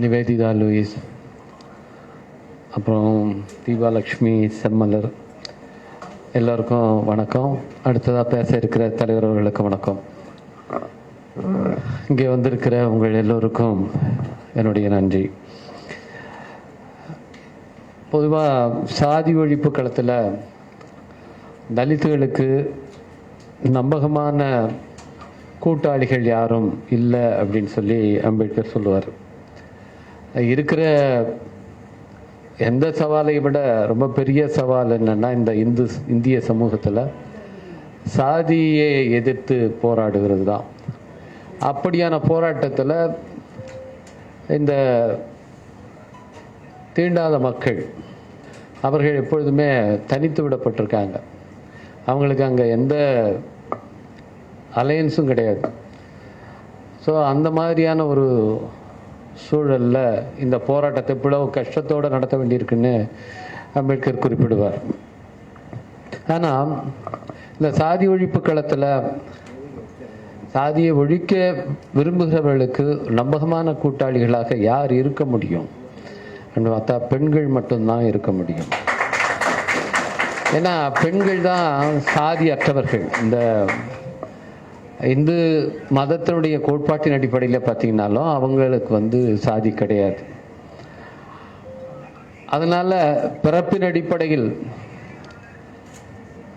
Nivedita Lewis, அப்புறம் தீபாலக்ஷ்மி செம்மலர், எல்லோருக்கும் வணக்கம். அடுத்ததாக பேச இருக்கிற தலைவர் அவர்களுக்கு வணக்கம். இங்கே வந்திருக்கிற உங்கள் எல்லோருக்கும் என்னுடைய நன்றி. பொதுவாக சாதி ஒழிப்பு களத்தில் தலித்துகளுக்கு நம்பகமான கூட்டாளிகள் யாரும் இல்லை அப்படின்னு சொல்லி அம்பேத்கர் சொல்லுவார். இருக்கிற எந்த சவாலை விட ரொம்ப பெரிய சவால் என்னன்னா, இந்த இந்திய சமூகத்தில் சாதியை எதிர்த்து போராடுகிறது தான். அப்படியான போராட்டத்தில் இந்த தீண்டாத மக்கள் அவர்கள் எப்பொழுதுமே தனித்து விடப்பட்டிருக்காங்க. அவங்களுக்கு அங்கே எந்த அலையன்ஸும் கிடையாது. ஸோ அந்த மாதிரியான ஒரு சூழலில் இந்த போராட்டத்தை இவ்வளவு கஷ்டத்தோடு நடத்த வேண்டியிருக்குன்னு அம்பேத்கர் குறிப்பிடுவார். ஆனால் இந்த சாதி ஒழிப்பு களத்தில் சாதியை ஒழிக்க விரும்புகிறவர்களுக்கு நம்பகமான கூட்டாளிகளாக யார் இருக்க முடியும் அப்படின்னு பார்த்தா பெண்கள் மட்டும்தான் இருக்க முடியும். ஏன்னா பெண்கள் தான் சாதி அற்றவர்கள். இந்த இந்து மதத்தினுடைய கோட்பாட்டின் அடிப்படையில் பார்த்தீங்கன்னாலும் அவங்களுக்கு சாதி கிடையாது. அதனால பிறப்பின் அடிப்படையில்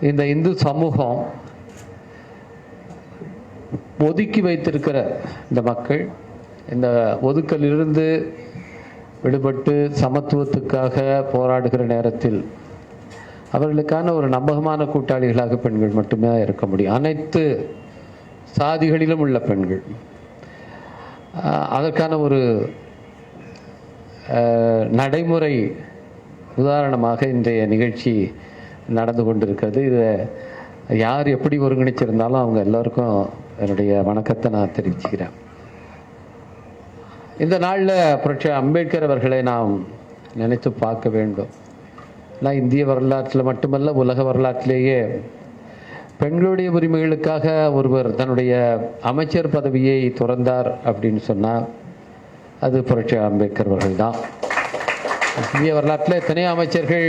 இந்த இந்து சமூகம் ஒதுக்கி வைத்திருக்கிற இந்த மக்கள் இந்த ஒதுக்கலிருந்து விடுபட்டு சமத்துவத்துக்காக போராடுகிற நேரத்தில் அவர்களுக்கான ஒரு நம்பகமான கூட்டாளிகளாக பெண்கள் மட்டுமே இருக்க முடியும். அனைத்து சாதிகளிலும் உள்ள பெண்கள். அதற்கான ஒரு நடைமுறை உதாரணமாக இன்றைய நிகழ்ச்சி நடந்து கொண்டிருக்கிறது. இதை யார் எப்படி ஒருங்கிணைச்சிருந்தாலும் அவங்க எல்லோருக்கும் என்னுடைய வணக்கத்தை நான் தெரிவிச்சுக்கிறேன். இந்த நாளில் புரட்சி அம்பேத்கர் அவர்களை நாம் நினைத்து பார்க்க வேண்டும். நான் இந்திய வரலாற்றில் மட்டுமல்ல, உலக வரலாற்றிலேயே பெண்களுடைய உரிமைகளுக்காக ஒருவர் தன்னுடைய அமைச்சர் பதவியை துறந்தார் அப்படின்னு சொன்னால் அது புரட்சி அம்பேத்கர் அவர்கள் தான். இந்திய வரலாற்றில் எத்தனையோ அமைச்சர்கள்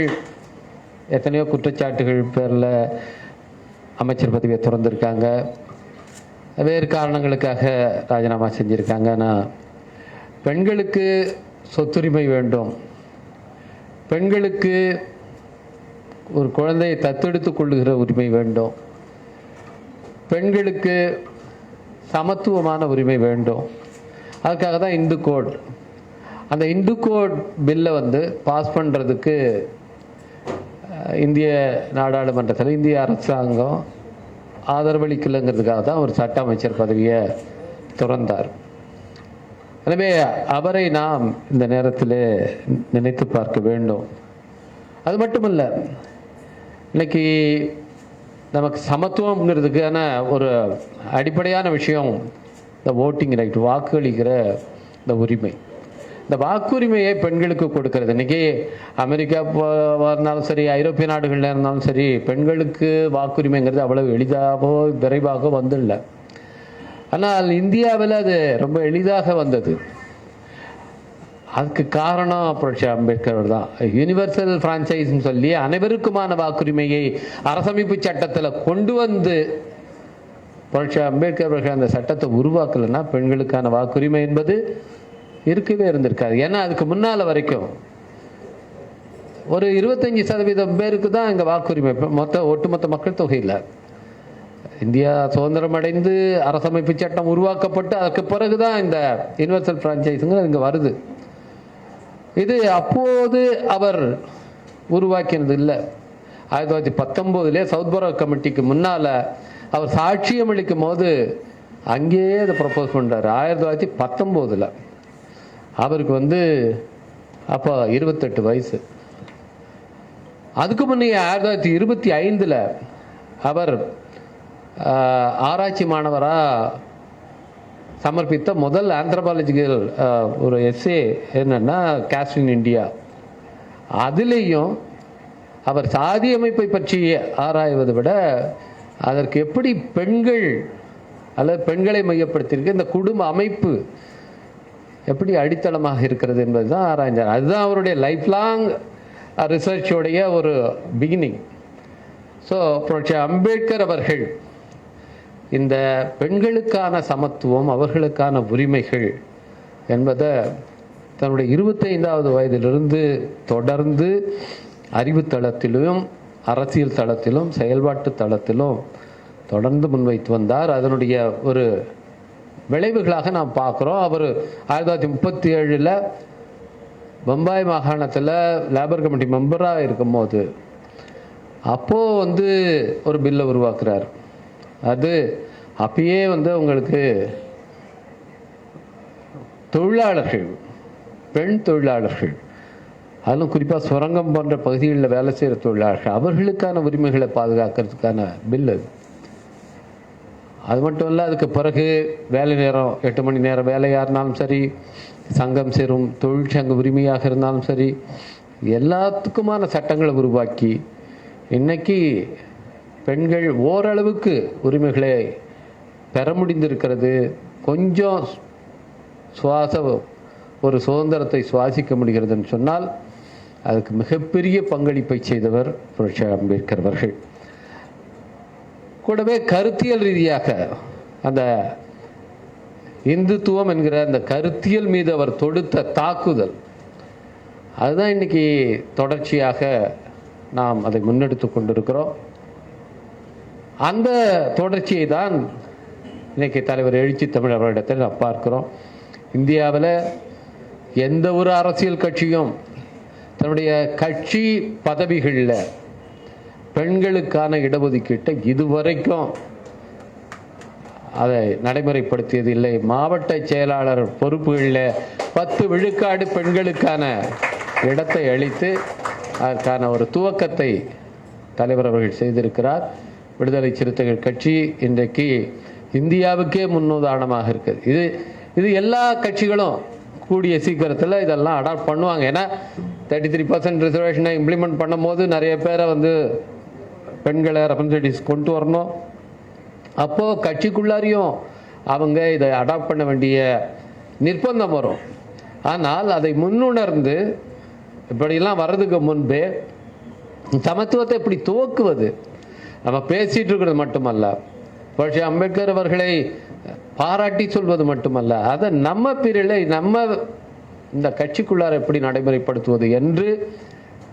எத்தனையோ குற்றச்சாட்டுகள் பேரில் அமைச்சர் பதவியை துறந்திருக்காங்க, வேறு காரணங்களுக்காக ராஜினாமா செஞ்சுருக்காங்க. ஆனால் பெண்களுக்கு சொத்துரிமை வேண்டும், பெண்களுக்கு ஒரு குழந்தையை தத்தெடுத்து கொள்ளுகிற உரிமை வேண்டும், பெண்களுக்கு சமத்துவமான உரிமை வேண்டும். அதுக்காக தான் இந்து கோட். அந்த இந்து கோட் பில்லை பாஸ் பண்ணுறதுக்கு இந்திய நாடாளுமன்றத்தில் இந்திய அரசாங்கம் ஆதரவளிக்கலைங்கிறதுக்காக தான் ஒரு சட்ட அமைச்சர் பதவியை துறந்தார். எனவே அவரை நாம் இந்த நேரத்தில் நினைத்து பார்க்க வேண்டும். அது மட்டுமல்ல, இன்னைக்கு நமக்கு சமத்துவம்ங்கிறதுக்கான ஒரு அடிப்படையான விஷயம் இந்த ஓட்டிங் ரைட், வாக்களிக்கிற இந்த உரிமை. இந்த வாக்குரிமையை பெண்களுக்கு கொடுக்கறது. இன்றைக்கி அமெரிக்கா இருந்தாலும் சரி, ஐரோப்பிய நாடுகளில் இருந்தாலும் சரி, பெண்களுக்கு வாக்குரிமைங்கிறது அவ்வளவு எளிதாகவோ விரைவாக வந்துடல. ஆனால் இந்தியாவில் அது ரொம்ப எளிதாக வந்தது. அதுக்கு காரணம் புரட்சி அம்பேத்கர் தான். யூனிவர்சல் பிரான்ச்சைஸ்ன்னு சொல்லி அனைவருக்குமான வாக்குரிமையை அரசமைப்பு சட்டத்தில் கொண்டு வந்து புரட்சி அம்பேத்கர் அவர்கள் அந்த சட்டத்தை உருவாக்கலைன்னா பெண்களுக்கான வாக்குரிமை என்பது இருக்கவே இருந்திருக்காது. ஏன்னா அதுக்கு முன்னால் வரைக்கும் ஒரு 25% பேருக்கு தான் இங்கே வாக்குரிமை, ஒட்டுமொத்த மக்கள் தொகையில். இந்தியா சுதந்திரம் அடைந்து அரசமைப்பு சட்டம் உருவாக்கப்பட்டு அதுக்கு பிறகுதான் இந்த யூனிவர்சல் பிரான்ச்சைஸுங்க இங்கே வருது. இது அப்போது அவர் உருவாக்கினது இல்லை. 1919 சவுத்பரோ கமிட்டிக்கு முன்னால் அவர் சாட்சியம் அளிக்கும் போது அங்கேயே அதை ப்ரப்போஸ் பண்ணுறாரு. 1919 அவருக்கு அப்போ 28 வயசு. அதுக்கு முன்னே 1925 அவர் ஆராய்ச்சி மாணவராக சமர்ப்பித்த முதல் ஆந்த்ரோபாலஜிக்கல் ஒரு எஸ்ஸே என்னன்னா காஸ்ட் இன் இந்தியா. அதுலேயும் அவர் சாதி அமைப்பை பற்றி ஆராய்வதை விட அதற்கு எப்படி பெண்கள் அல்லது பெண்களை மையப்படுத்தியிருக்க இந்த குடும்ப அமைப்பு எப்படி அடித்தளமாக இருக்கிறது என்பது தான் ஆராய்ந்தார். அதுதான் அவருடைய லைஃப் லாங் ரிசர்ச்சோடைய ஒரு பிகினிங். ஸோ புரட்சி அம்பேத்கர் அவர்கள் இந்த பெண்களுக்கான சமத்துவம், அவர்களுக்கான உரிமைகள் என்பதை தன்னுடைய 25வது வயதிலிருந்து தொடர்ந்து அறிவு தளத்திலும் அரசியல் தளத்திலும் செயல்பாட்டு தளத்திலும் தொடர்ந்து முன்வைத்து வந்தார். அதனுடைய ஒரு விளைவுகளாக நாம் பார்க்குறோம். அவர் 1937 பம்பாய் மாகாணத்தில் லேபர் கமிட்டி மெம்பராக இருக்கும்போது அப்போது ஒரு பில்லை உருவாக்குறார். அது அப்பயே உங்களுக்கு தொழிலாளர்கள், பெண் தொழிலாளர்கள், அதிலும் குறிப்பாக சுரங்கம் போன்ற பகுதிகளில் வேலை செய்கிற தொழிலாளர்கள், அவர்களுக்கான உரிமைகளை பாதுகாக்கிறதுக்கான பில் அது. அது மட்டும் இல்லை, அதுக்கு பிறகு வேலை நேரம் 8 மணி நேரம் வேலையாக இருந்தாலும் சரி, சங்கம் சேரும் தொழிற்சங்க உரிமையாக இருந்தாலும் சரி, எல்லாத்துக்குமான சட்டங்களை உருவாக்கி இன்னைக்கு பெண்கள் ஓரளவுக்கு உரிமைகளை பெற முடிந்திருக்கிறது. கொஞ்சம் ஒரு சுதந்திரத்தை சுவாசிக்க முடிகிறதுன்னு சொன்னால் அதுக்கு மிகப்பெரிய பங்களிப்பை செய்தவர் புரட்சி அம்பேத்கர் அவர்கள். கூடவே கருத்தியல் ரீதியாக அந்த இந்துத்துவம் என்கிற அந்த கருத்தியல் மீது அவர் தொடுத்த தாக்குதல், அதுதான் இன்னைக்கு தொடர்ச்சியாக நாம் அதை முன்னெடுத்து கொண்டிருக்கிறோம். அந்த தொடர்ச்சியை தான் இன்னைக்கு தலைவர் எழுச்சி தமிழ் அவரிடத்தில் நாம் பார்க்கிறோம். இந்தியாவில் எந்த ஒரு அரசியல் கட்சியும் தன்னுடைய கட்சி பதவிகளில் பெண்களுக்கான இடஒதுக்கீட்டை இதுவரைக்கும் அதை நடைமுறைப்படுத்தியது இல்லை. மாவட்ட செயலாளர் பொறுப்புகளில் 10 விழுக்காடு பெண்களுக்கான இடத்தை அளித்து அதற்கான ஒரு துவக்கத்தை தலைவர் அவர்கள் செய்திருக்கிறார். விடுதலை சிறுத்தைகள் கட்சி இன்றைக்கு இந்தியாவுக்கே முன்னுதாரணமாக இருக்குது. இது எல்லா கட்சிகளும் கூடிய சீக்கிரத்தில் இதெல்லாம் அடாப்ட் பண்ணுவாங்க. ஏன்னா 33% ரிசர்வேஷனை இம்ப்ளிமெண்ட் பண்ணும் போது நிறைய பேரை பெண்களை ரெப்ரசன்டேட்டிவ்ஸ் கொண்டு வரணும். அப்போது கட்சிக்குள்ளாரையும் அவங்க இதை அடாப்ட் பண்ண வேண்டிய நிர்பந்தம் வரும். ஆனால் அதை முன்னுணர்ந்து இப்படிலாம் வர்றதுக்கு முன்பே சமத்துவத்தை இப்படி துவக்குவது, நம்ம பேசிட்டு இருக்கிறது மட்டுமல்ல, புரட்சி அம்பேத்கர் அவர்களை பாராட்டி சொல்வது மட்டுமல்ல, அதை நம்ம பிரிலை நம்ம இந்த கட்சிக்குள்ளார எப்படி நடைமுறைப்படுத்துவது என்று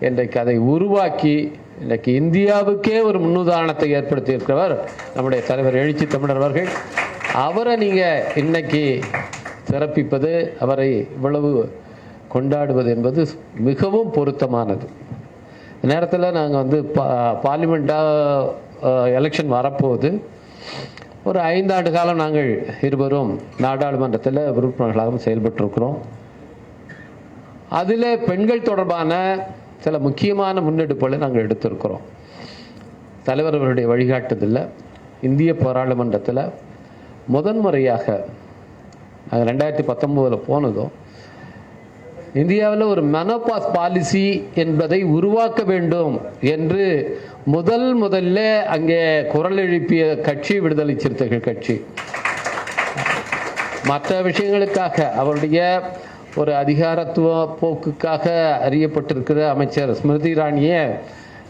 இன்றைக்கு அதை உருவாக்கி இன்றைக்கு இந்தியாவுக்கே ஒரு முன்னுதாரணத்தை ஏற்படுத்தி இருக்கிறவர் நம்முடைய தலைவர் எழுச்சி தமிழர் அவர்கள். அவரை நீங்கள் இன்னைக்கு சிறப்பிப்பது, அவரை இவ்வளவு கொண்டாடுவது என்பது மிகவும் பொருத்தமானது. நேரத்தில் நாங்கள் பார்லிமெண்ட்டாக எலெக்ஷன் வரப்போகுது. ஒரு 5 ஆண்டு காலம் நாங்கள் இருவரும் நாடாளுமன்றத்தில் உறுப்பினர்களாகவும் செயல்பட்டிருக்கிறோம். அதில் பெண்கள் தொடர்பான சில முக்கியமான முன்னெடுப்புகளை நாங்கள் எடுத்திருக்கிறோம். தலைவர் அவருடைய வழிகாட்டுதலில் இந்திய பாராளுமன்றத்தில் முதன்முறையாக நாங்கள் 2019 போனதும் இந்தியாவில் ஒரு மெனோபாஸ் பாலிசி என்பதை உருவாக்க வேண்டும் என்று முதல்ல அங்கே குரல் எழுப்பிய கட்சி விடுதலை சிறுத்தைகள் கட்சி. மற்ற விஷயங்களுக்காக அவருடைய ஒரு அதிகாரத்துவ போக்குக்காக அறியப்பட்டிருக்கிற அமைச்சர் ஸ்மிருதி இரானியை,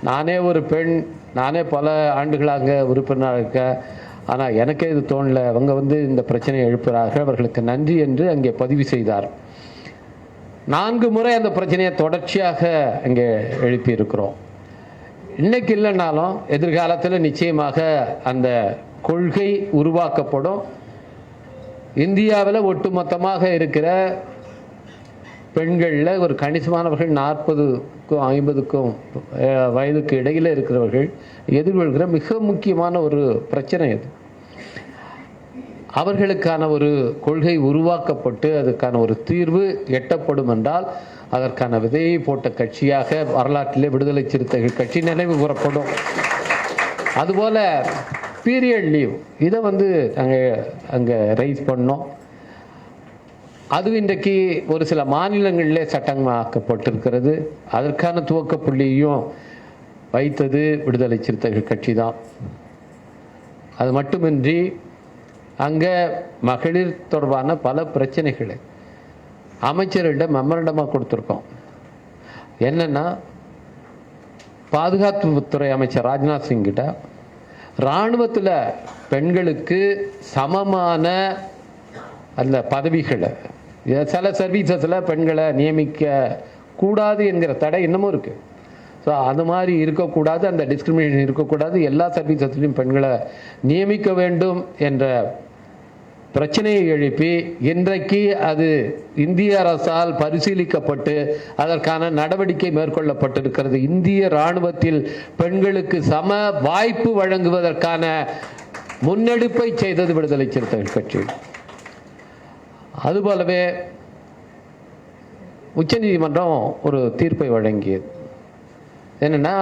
நானே ஒரு பெண், நானே பல ஆண்டுகளாக உறுப்பினராக இருக்க, ஆனால் எனக்கே இது தோணலை, அவங்க இந்த பிரச்சனையை எழுப்புகிறார்கள், அவர்களுக்கு நன்றி என்று அங்கே பதிவு செய்தார். 4 முறை அந்த பிரச்சனையை தொடர்ச்சியாக அங்கே எழுப்பியிருக்கிறோம். இன்னைக்கு இல்லைன்னாலும் எதிர்காலத்தில் நிச்சயமாக அந்த கொள்கை உருவாக்கப்படும். இந்தியாவில் ஒட்டுமொத்தமாக இருக்கிற பெண்களில் ஒரு கணிசமானவர்கள் 40க்கும் 50க்கும் வயதுக்கு இடையில் இருக்கிறவர்கள் எதிர்கொள்கிற மிக முக்கியமான ஒரு பிரச்சனை அது. அவர்களுக்கான ஒரு கொள்கை உருவாக்கப்பட்டு அதுக்கான ஒரு தீர்வு எட்டப்படும் என்றால் அதற்கான விதையை போட்ட கட்சியாக வரலாற்றிலே விடுதலை சிறுத்தைகள் கட்சி நினைவு கூறப்படும். அதுபோல் பீரியட் லீவ் இதை நாங்கள் அங்கே ரைஸ் பண்ணோம். அது இன்றைக்கு ஒரு சில மாநிலங்களிலே சட்டமாக்கப்பட்டிருக்கிறது. அதற்கான துவக்க புள்ளியையும் வைத்தது விடுதலை சிறுத்தைகள் கட்சி தான். அது மட்டுமின்றி அங்கே மகளிர் தொடர்பான பல பிரச்சனைகளை அமைச்சர்கிட்ட மெமரண்டமாக கொடுத்துருக்கோம். என்னன்னா, பாதுகாப்புத்துறை அமைச்சர் ராஜ்நாத் சிங் கிட்ட இராணுவத்தில் பெண்களுக்கு சமமான அந்த பதவிகளை, சில சர்வீசஸில் பெண்களை நியமிக்க கூடாது என்கிற தடை இன்னமும் இருக்குது. ஸோ அது மாதிரி இருக்கக்கூடாது, அந்த டிஸ்கிரிமினேஷன் இருக்கக்கூடாது, எல்லா சர்வீசஸ்லையும் பெண்களை நியமிக்க வேண்டும் என்ற பிரச்சனையை எழுப்பி இன்றைக்கு அது இந்திய அரசால் பரிசீலிக்கப்பட்டு அதற்கான நடவடிக்கை மேற்கொள்ளப்பட்டிருக்கிறது. இந்திய இராணுவத்தில் பெண்களுக்கு சம வாய்ப்பு வழங்குவதற்கான முன்னெடுப்பை செய்தது விடுதலை சிறுத்தைகள் கட்சி. அதுபோலவே உச்சநீதிமன்றம் ஒரு தீர்ப்பை வழங்கியது. என்னன்னா,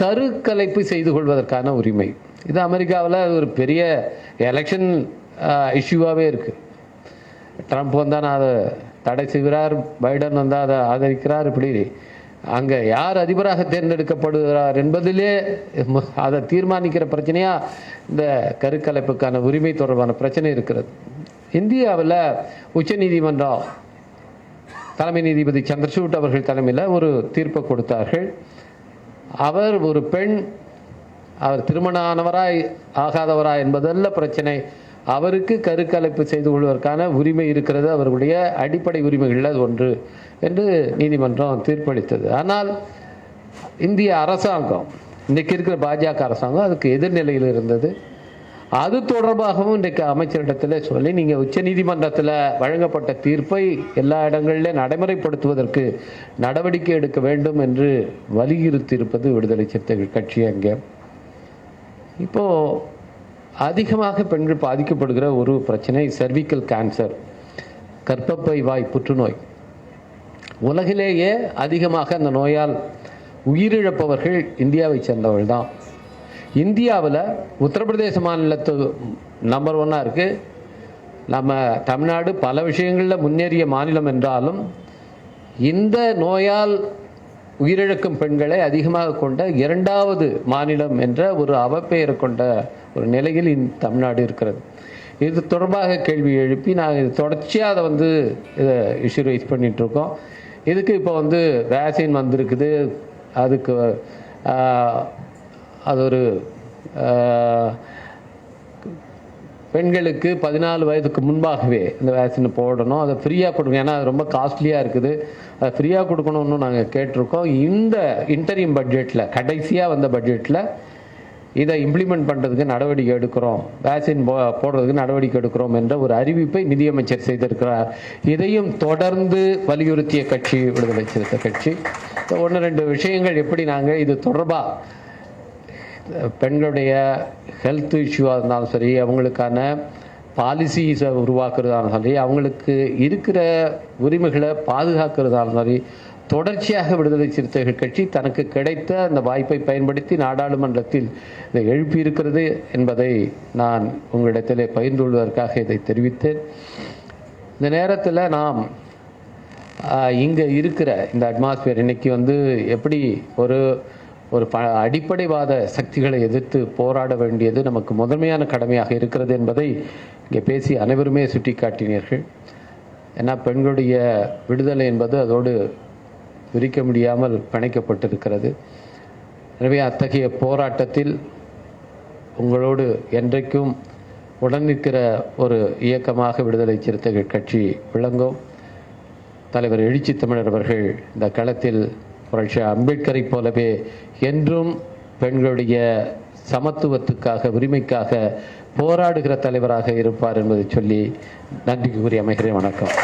கருக்கலைப்பு செய்து கொள்வதற்கான உரிமை. இது அமெரிக்காவில் ஒரு பெரிய எலெக்ஷன் இஷ்யூவாகவே இருக்குது. ட்ரம்ப் வந்தால் நான் அதை தடை செய்கிறார், பைடன் வந்தால் அதை ஆதரிக்கிறார். இப்படி அங்கே யார் அதிபராக தேர்ந்தெடுக்கப்படுகிறார் என்பதிலே அதை தீர்மானிக்கிற பிரச்சனையாக இந்த கருக்கலைப்புக்கான உரிமை தொடர்பான பிரச்சனை இருக்கிறது. இந்தியாவில் உச்சநீதிமன்றம் தலைமை நீதிபதி சந்திரசூட் அவர்கள் தலைமையில் ஒரு தீர்ப்பை கொடுத்தார்கள். அவர் ஒரு பெண், அவர் திருமணமானவராய் ஆகாதவரா என்பதல்ல பிரச்சனை, அவருக்கு கருக்கலைப்பு செய்து கொள்வதற்கான உரிமை இருக்கிறது, அவர்களுடைய அடிப்படை உரிமைகளில் அது ஒன்று என்று நீதிமன்றம் தீர்ப்பளித்தது. ஆனால் இந்திய அரசாங்கம், இன்றைக்கு இருக்கிற பாஜக அரசாங்கம் அதுக்கு எதிர்நிலையில் இருந்தது. அது தொடர்பாகவும் இன்றைக்கு அமைச்சரிடத்தில் சொல்லி, நீங்கள் உச்ச நீதிமன்றத்தில் வழங்கப்பட்ட தீர்ப்பை எல்லா இடங்களிலும் நடைமுறைப்படுத்துவதற்கு நடவடிக்கை எடுக்க வேண்டும் என்று வலியுறுத்தி இருப்பது விடுதலை சிறுத்தைகள் கட்சி. அங்கே இப்போது அதிகமாக பெண்கள் பாதிக்கப்படுகிற ஒரு பிரச்சனை சர்விக்கல் கேன்சர், கர்ப்பப்பை வாய் புற்றுநோய். உலகிலேயே அதிகமாக அந்த நோயால் உயிரிழப்பவர்கள் இந்தியாவை சேர்ந்தவர்கள் தான். இந்தியாவில் உத்தரப்பிரதேச மாநிலத்து நம்பர் 1 இருக்குது. நம்ம தமிழ்நாடு பல விஷயங்களில் முன்னேறிய மாநிலம் என்றாலும் இந்த நோயால் உயிரிழக்கும் பெண்களை அதிகமாக கொண்ட 2வது மாநிலம் என்ற ஒரு அவப்பெயரை கொண்ட ஒரு நிலையில் தமிழ்நாடு இருக்கிறது. இது தொடர்பாக கேள்வி எழுப்பி நாங்கள் இது தொடர்ச்சியாக அதை இதை இஷ்யூ ரைஸ் பண்ணிகிட்ருக்கோம். இதுக்கு இப்போ வேக்சின் வந்திருக்குது. அதுக்கு அது ஒரு பெண்களுக்கு 14 வயதுக்கு முன்பாகவே இந்த வேக்சின் போடணும், அதை ஃப்ரீயாக கொடுக்கணும். ஏன்னா அது ரொம்ப காஸ்ட்லியாக இருக்குது, அதை ஃப்ரீயாக கொடுக்கணும்னு நாங்கள் கேட்டிருக்கோம். இந்த இன்டரிம் பட்ஜெட்டில், கடைசியாக வந்த பட்ஜெட்டில் இதை இம்ப்ளிமெண்ட் பண்ணுறதுக்கு நடவடிக்கை எடுக்கிறோம், வேக்சின் போடுறதுக்கு நடவடிக்கை எடுக்கிறோம் என்ற ஒரு அறிவிப்பை நிதியமைச்சர் செய்திருக்கிறார். இதையும் தொடர்ந்து வலியுறுத்திய கட்சி விடுதலை சிறுத்தை கட்சி. 1-2 விஷயங்கள் எப்படி நாங்கள் இது தொடர்பாக பெண்களுடைய ஹெல்த் இஷ்யூவாக இருந்தாலும் சரி, அவங்களுக்கான பாலிசிஸை உருவாக்குறதாலும் சரி, அவங்களுக்கு இருக்கிற உரிமைகளை பாதுகாக்கிறதாலும் சரி, தொடர்ச்சியாக விடுதலை சிறுத்தைகள் கட்சி தனக்கு கிடைத்த அந்த வாய்ப்பை பயன்படுத்தி நாடாளுமன்றத்தில் இதை எழுப்பியிருக்கிறது என்பதை நான் உங்களிடத்திலே பகிர்ந்து கொள்வதற்காக இதை தெரிவித்தேன். இந்த நேரத்தில் நாம் இங்கே இருக்கிற இந்த அட்மாஸ்பியர் இன்னைக்கு எப்படி ஒரு அடிப்படைவாத சக்திகளை எதிர்த்து போராட வேண்டியது நமக்கு முதன்மையான கடமையாக இருக்கிறது என்பதை இங்கே பேசி அனைவருமே சுட்டி காட்டினீர்கள். ஏன்னா பெண்களுடைய விடுதலை என்பது அதோடு விரிக்க முடியாமல் பிணைக்கப்பட்டிருக்கிறது. எனவே அத்தகைய போராட்டத்தில் உங்களோடு என்றைக்கும் உடன் நிற்கிற ஒரு இயக்கமாக விடுதலை சிறுத்தைகள் கட்சி விளங்கும். தலைவர் எழுச்சி தமிழர் அவர்கள் இந்த களத்தில் புரட்சி அம்பேத்கரை போலவே என்றும் பெண்களுடைய சமத்துவத்துக்காக, உரிமைக்காக போராடுகிற தலைவராக இருப்பார் என்பதை சொல்லி நன்றி கூறி அமைகிறேன். வணக்கம்.